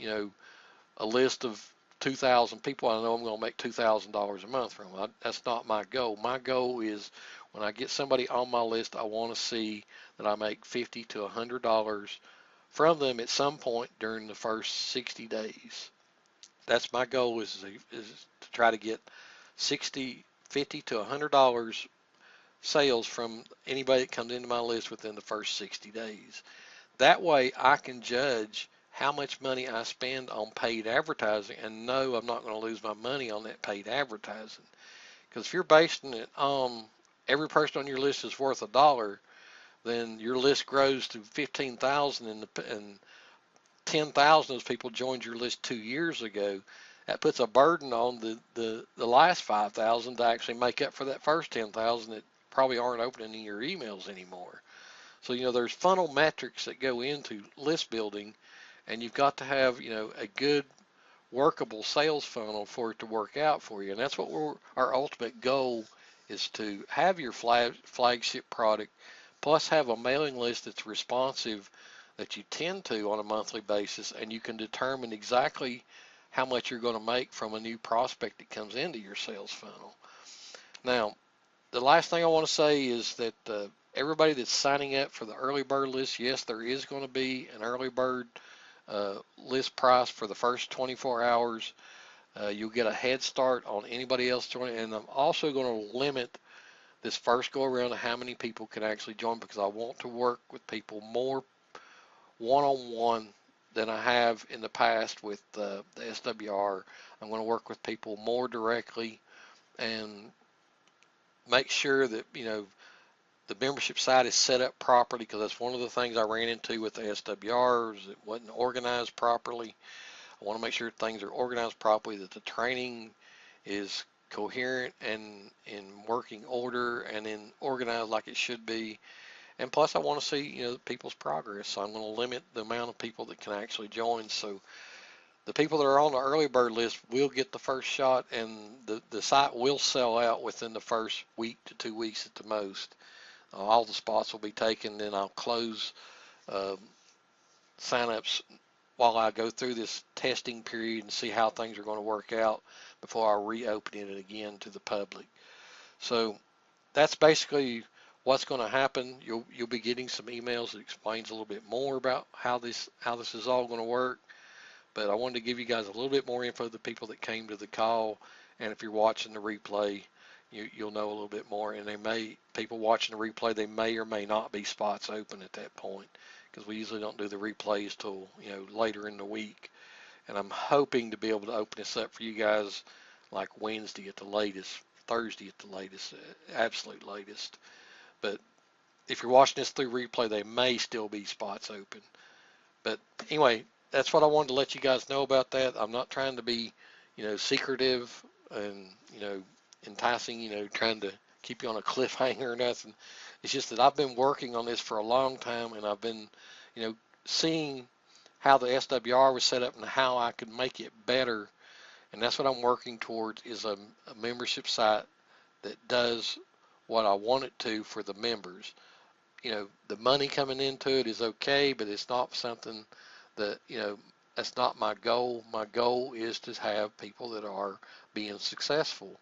a list of 2,000 people I know I'm going to make $2,000 a month from. That's not my goal. My goal is, when I get somebody on my list, I want to see that I make $50 to $100 from them at some point during the first 60 days. That's my goal, is to try to get $50 to $100 sales from anybody that comes into my list within the first 60 days. That way I can judge how much money I spend on paid advertising and know I'm not going to lose my money on that paid advertising. Because if you're basing it on every person on your list is worth $1, then your list grows to 15,000 and 10,000 of those people joined your list 2 years ago. That puts a burden on the last 5,000 to actually make up for that first 10,000 that probably aren't opening your emails anymore. So there's funnel metrics that go into list building, and you've got to have a good workable sales funnel for it to work out for you. And that's what our ultimate goal is, to have your flagship product, plus have a mailing list that's responsive, that you tend to on a monthly basis, and you can determine exactly how much you're going to make from a new prospect that comes into your sales funnel. Now, the last thing I want to say is that everybody that's signing up for the early bird list, yes, there is going to be an early bird list price for the first 24 hours. You'll get a head start on anybody else joining, and I'm also going to limit this first go around to how many people can actually join, because I want to work with people more one-on-one than I have in the past with the SWR. I'm going to work with people more directly and make sure that the membership site is set up properly, because that's one of the things I ran into with the SWRs. It wasn't organized properly. I want to make sure things are organized properly, that the training is coherent and in working order and in organized like it should be. And plus, I want to see people's progress. So I'm going to limit the amount of people that can actually join. So the people that are on the early bird list will get the first shot, and the site will sell out within the first week to 2 weeks at the most. All the spots will be taken. Then I'll close signups while I go through this testing period and see how things are going to work out before I reopen it again to the public. So that's basically what's going to happen. You'll be getting some emails that explains a little bit more about how this is all going to work. But I wanted to give you guys a little bit more info, the people that came to the call, and if you're watching the replay, you'll know a little bit more. And people watching the replay, they may or may not be spots open at that point, because we usually don't do the replays till later in the week. And I'm hoping to be able to open this up for you guys like Wednesday at the latest, Thursday at the latest, absolute latest. But if you're watching this through replay, they may still be spots open. But anyway, that's what I wanted to let you guys know about that. I'm not trying to be, secretive and, enticing, trying to keep you on a cliffhanger or nothing. It's just that I've been working on this for a long time, and I've been, seeing how the SWR was set up and how I could make it better. And that's what I'm working towards, is a membership site that does what I want it to for the members. The money coming into it is okay, but it's not something that, that's not my goal. My goal is to have people that are being successful.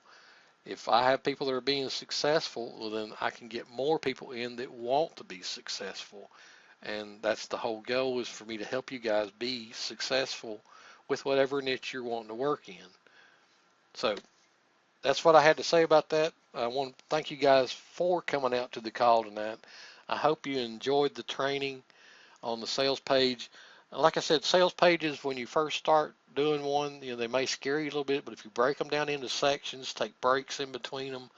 If I have people that are being successful, well, then I can get more people in that want to be successful. And that's the whole goal, is for me to help you guys be successful with whatever niche you're wanting to work in. So that's what I had to say about that. I want to thank you guys for coming out to the call tonight. I hope you enjoyed the training on the sales page. Like I said, sales pages, when you first start doing one, they may scare you a little bit, but if you break them down into sections, take breaks in between them,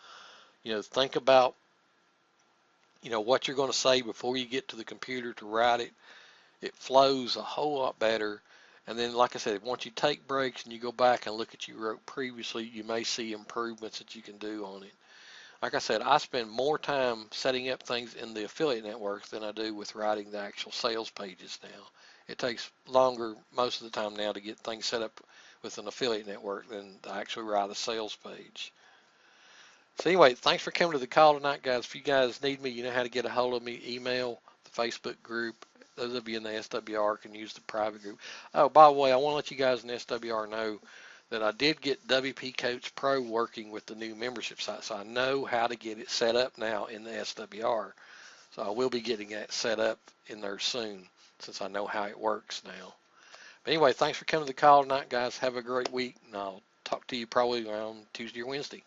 think about, what you're going to say before you get to the computer to write it. It flows a whole lot better, And then, like I said, once you take breaks and you go back and look at what you wrote previously, you may see improvements that you can do on it. Like I said, I spend more time setting up things in the affiliate network than I do with writing the actual sales pages now. It takes longer most of the time now to get things set up with an affiliate network than to actually write a sales page. So anyway, thanks for coming to the call tonight, guys. If you guys need me, you know how to get a hold of me. Email, the Facebook group. Those of you in the SWR can use the private group. Oh, by the way, I want to let you guys in the SWR know that I did get WP Coach Pro working with the new membership site, so I know how to get it set up now in the SWR. So I will be getting that set up in there soon, since I know how it works now. But anyway, thanks for coming to the call tonight, guys. Have a great week, and I'll talk to you probably around Tuesday or Wednesday.